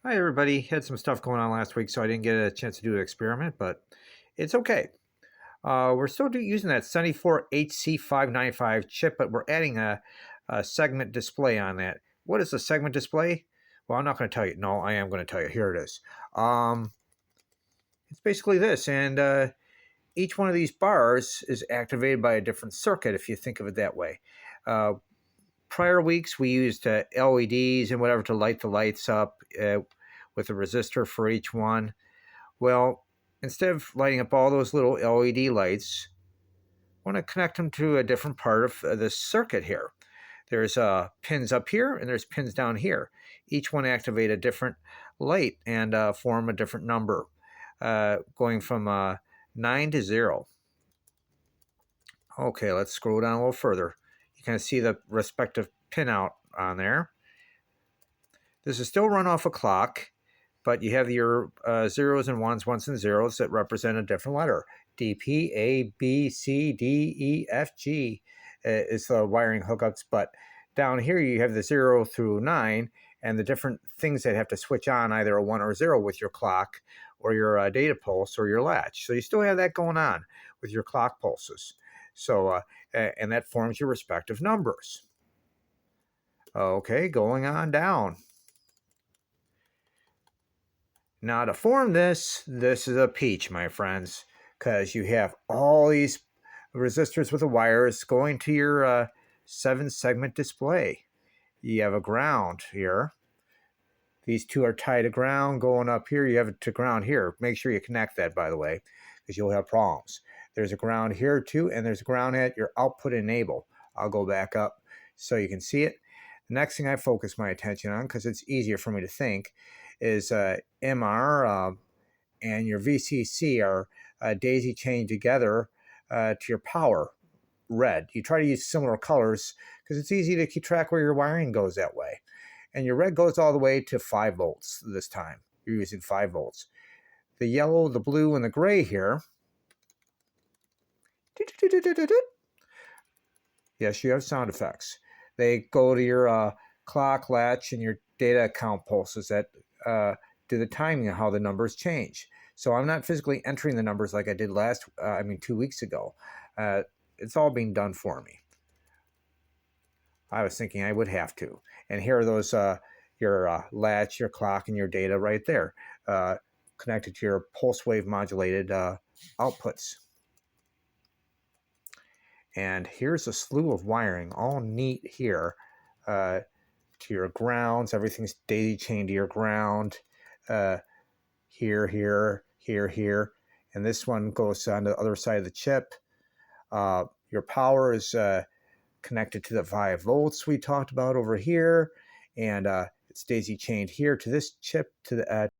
Hi, everybody. Had some stuff going on last week, so I didn't get a chance to do an experiment, but it's okay. We're still using that 74HC595 chip, but we're adding a segment display on that. What is a segment display? Well, I'm not going to tell you. No, I am going to tell you. Here it is. It's basically this, and each one of these bars is activated by a different circuit, if you think of it that way. Prior weeks, we used LEDs and whatever to light the lights up with a resistor for each one. Well, instead of lighting up all those little LED lights, I want to connect them to a different part of this circuit here. There's pins up here and there's pins down here. Each one activate a different light and form a different number, going from 9 to 0. Okay, let's scroll down a little further. You can see the respective pin out on there. This is still run off a clock, but you have your zeros and ones and zeros that represent a different letter. D, P, A, B, C, D, E, F, G is the wiring hookups, but down here you have the 0 through 9 and the different things that have to switch on either a 1 or 0 with your clock or your data pulse or your latch. So you still have that going on with your clock pulses. So, and that forms your respective numbers. Okay, going on down. Now to form this is a peach, my friends, because you have all these resistors with the wires going to your 7-segment display. You have a ground here. These two are tied to ground. Going up here, you have it to ground here. Make sure you connect that, by the way, because you'll have problems. There's a ground here too, and there's a ground at your output enable. I'll go back up so you can see it. The next thing I focus my attention on, because it's easier for me to think, is MR and your VCC are daisy chained together to your power, red. You try to use similar colors because it's easy to keep track where your wiring goes that way. And your red goes all the way to 5 volts this time. You're using 5 volts. The yellow, the blue, and the gray here. Yes, you have sound effects. They go to your clock, latch, and your data account pulses that do the timing of how the numbers change. So I'm not physically entering the numbers like I did 2 weeks ago. It's all being done for me. I was thinking I would have to. And here are those, your latch, your clock, and your data right there, connected to your pulse wave modulated outputs. And here's a slew of wiring, all neat here, to your grounds. Everything's daisy chained to your ground. Here, here. And this one goes on the other side of the chip. Your power is connected to the 5 volts we talked about over here, and it's daisy chained here to this chip to the